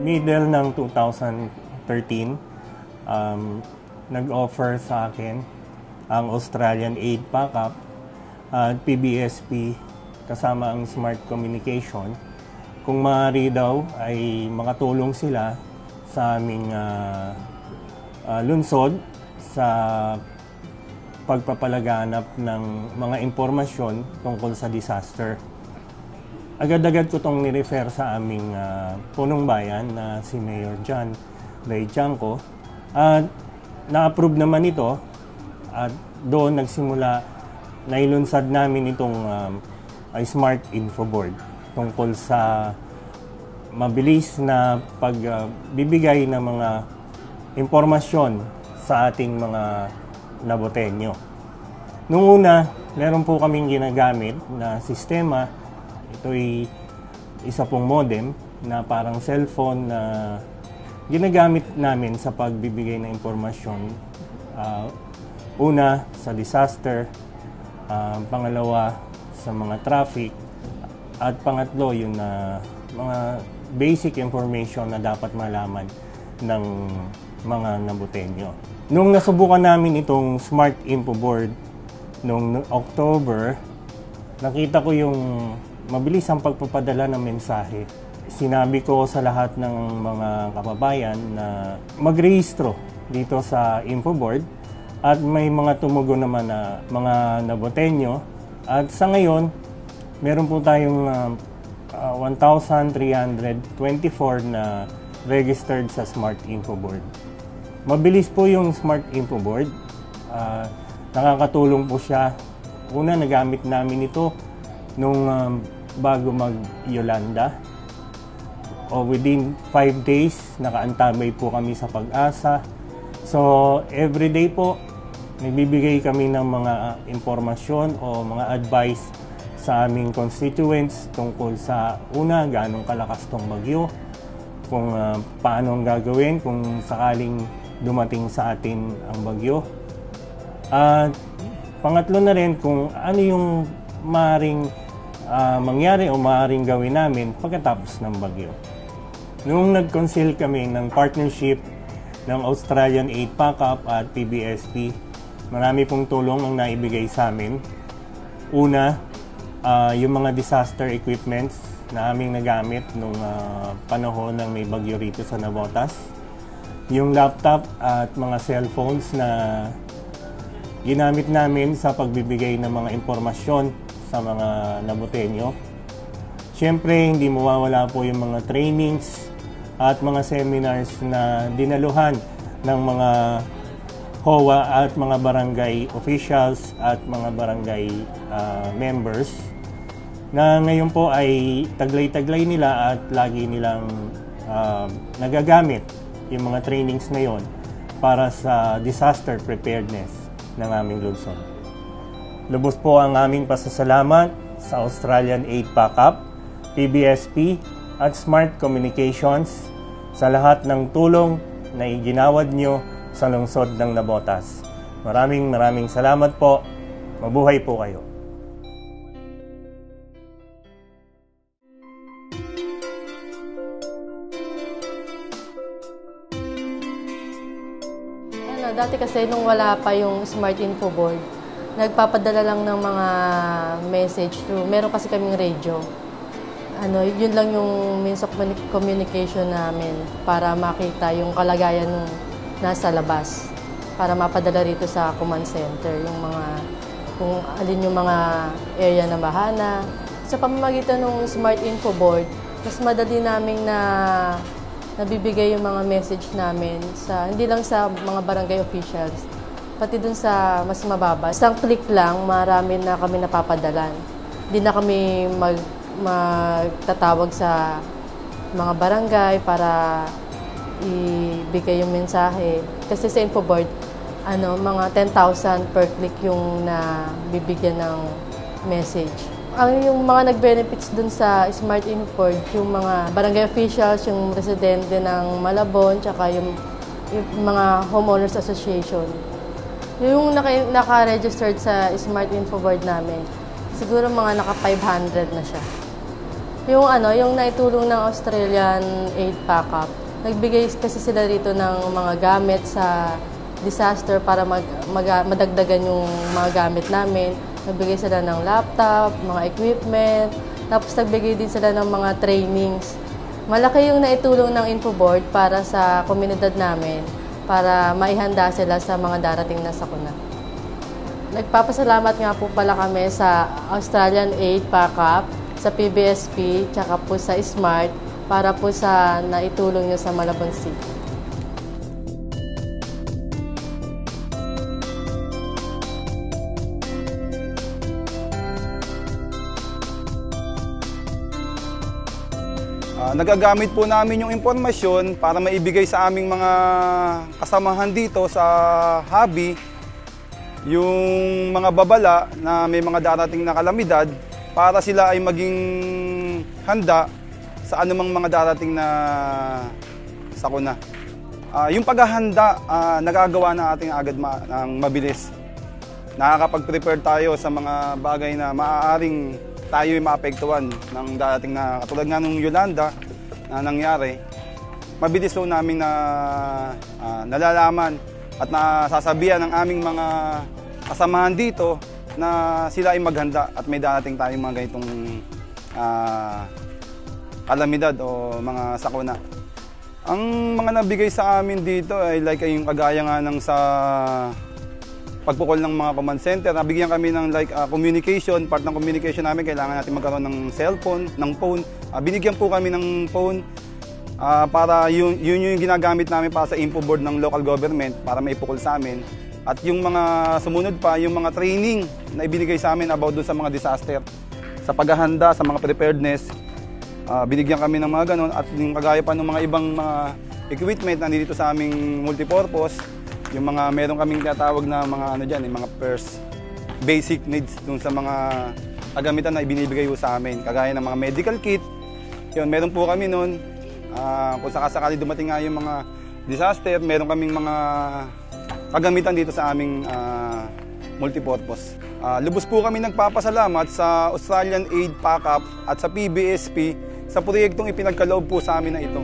Middle ng 2013, nag-offer sa akin ang Australian Aid Backup at PBSP kasama ang Smart Communication kung maaari daw ay makatulong sila sa aming lungsod sa pagpapalaganap ng mga impormasyon tungkol sa disaster. Agad-agad ko itong nirefer sa aming punong bayan na si Mayor John Ray Chanco at na-approve naman ito at doon nagsimula nailunsad namin itong Smart Info Board tungkol sa mabilis na pagbibigay ng mga impormasyon sa ating mga nabotenyo. Noong una, meron po kaming ginagamit na sistema. Ito'y isa pong modem na parang cellphone na ginagamit namin sa pagbibigay ng impormasyon. Una, sa disaster. Pangalawa, sa mga traffic. At pangatlo, yung mga basic information na dapat malaman ng mga nabotenyo. Nung nasubukan namin itong Smart Info Board noong October, nakita ko yung mabilis ang pagpapadala ng mensahe. Sinabi ko sa lahat ng mga kababayan na magrehistro dito sa Info Board at may mga tumugon naman na mga nabotenyo. At sa ngayon, meron po tayong 1,324 na registered sa Smart Info Board. Mabilis po yung Smart Info Board. Nakakatulong po siya. Una, nagamit namin ito nung bago mag-Yolanda. O within 5 days, nakaantabay po kami sa Pag-asa. So, everyday po, nagbibigay kami ng mga impormasyon o mga advice sa aming constituents tungkol sa una, gaano kalakas tong bagyo, kung paano ang gagawin kung sakaling dumating sa atin ang bagyo. At pangatlo na rin kung ano yung maaaring mangyari o maaaring gawin namin pagkatapos ng bagyo. Noong nag-conceal kami ng partnership ng Australian Aid Backup at PBSP, marami pong tulong ang naibigay sa amin. Una, yung mga disaster equipments na aming nagamit nung panahon ng may bagyo rito sa Navotas. Yung laptop at mga cellphones na ginamit namin sa pagbibigay ng mga impormasyon sa mga nabotenyo. Siyempre, hindi mawawala po yung mga trainings at mga seminars na dinaluhan ng mga HOA at mga barangay officials at mga barangay members na ngayon po ay taglay-taglay nila at lagi nilang nagagamit yung mga trainings na yon para sa disaster preparedness ng aming lungsod. Lubos po ang aming pasasalamat sa Australian Aid Backup, PBSP at Smart Communications sa lahat ng tulong na iginawad nyo sa lungsod ng Navotas. Maraming salamat po. Mabuhay po kayo. Dati kasi nung wala pa yung Smart Info Board, nagpapadala lang ng mga message through, meron kasi kaming radio. Yun lang yung means of communication namin para makita yung kalagayan ng nasa labas, para mapadala rito sa command center yung mga, kung alin yung mga area na bahana. Sa pamamagitan ng Smart Info Board, mas madali namin na nabibigay yung mga message namin sa hindi lang sa mga barangay officials, pati dun sa mas mababa. Isang click lang, marami na kami napapadalan. Hindi na kami magtatawag sa mga barangay para ibigay yung mensahe. Kasi sa InfoBoard, mga 10,000 per click yung nabibigyan ng message. Yung mga nag-benefits dun sa Smart Info, yung mga barangay officials, yung residente ng Malabon, tsaka yung mga homeowners association. Yung naka-registered sa Smart Info Board namin, siguro mga naka-500 na siya. Yung naitulong ng Australian Aid Pack-up, nagbigay kasi sila dito ng mga gamit sa disaster para madagdagan yung mga gamit namin. Nagbigay sila ng laptop, mga equipment, tapos nagbigay din sila ng mga trainings. Malaki yung naitulong ng Infoboard para sa komunidad namin para maihanda sila sa mga darating na sakuna. Nagpapasalamat nga po pala kami sa Australian Aid Pack-up, sa PBSP, tsaka po sa SMART para po sa naitulong nyo sa Malabon City. Nagagamit po namin yung impormasyon para maibigay sa aming mga kasamahan dito sa hobby yung mga babala na may mga darating na kalamidad para sila ay maging handa sa anumang mga darating na sakuna. Yung paghahanda, nagagawa na ating agad ng mabilis. Nakakapag-prepare tayo sa mga bagay na maaaring tayo ay maapektuhan ng darating na katulad nga nung Yolanda na nangyari. Mabilis po namin na nalalaman at nasasabihan ng aming mga kasamahan dito na sila ay maghanda at may darating tayong mga ganitong kalamidad o mga sakuna. Ang mga nabigay sa amin dito ay like yung kagaya nga ng sa pagpukol ng mga command center. Nabigyan kami ng communication, part ng communication namin, kailangan natin magkaroon ng cellphone, ng phone. Binigyan po kami ng phone para yun yung ginagamit namin para sa Infoboard ng local government para maipukol sa amin. At yung mga sumunod pa, yung mga training na ibinigay sa amin about doon sa mga disaster, sa paghahanda, sa mga preparedness, binigyan kami ng mga ganon. At yung kagaya pa ng mga ibang mga equipment na nandito sa aming multipurpose, yung mga meron kaming tinatawag na mga yung mga first basic needs dun sa mga kagamitan na ibinibigay po sa amin. Kagaya ng mga medical kit, yun, meron po kami nun. Kung sakasakali dumating nga yung mga disaster, meron kaming mga kagamitan dito sa aming multipurpose. Lubos po kami nagpapasalamat sa Australian Aid Pack-up at sa PBSP sa proyektong ipinagkaloob po sa amin na ito.